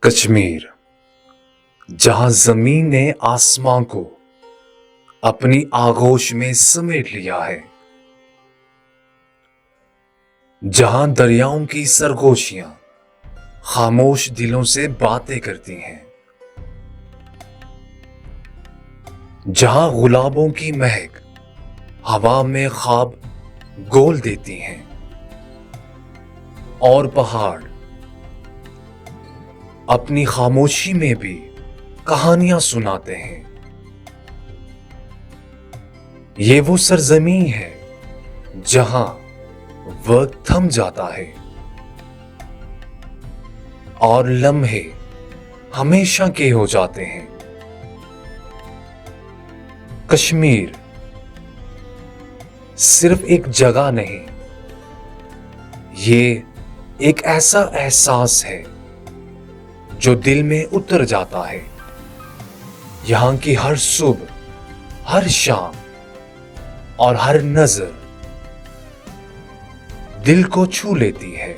کشمیر، جہاں زمین نے آسمان کو اپنی آغوش میں سمیٹ لیا ہے، جہاں دریاؤں کی سرگوشیاں خاموش دلوں سے باتیں کرتی ہیں، جہاں گلابوں کی مہک ہوا میں خواب گول دیتی ہیں اور پہاڑ اپنی خاموشی میں بھی کہانیاں سناتے ہیں۔ یہ وہ سرزمین ہے جہاں وقت تھم جاتا ہے اور لمحے ہمیشہ کے ہو جاتے ہیں۔ کشمیر صرف ایک جگہ نہیں، یہ ایک ایسا احساس ہے جو دل میں اتر جاتا ہے۔ یہاں کی ہر صبح، ہر شام اور ہر نظر دل کو چھو لیتی ہے۔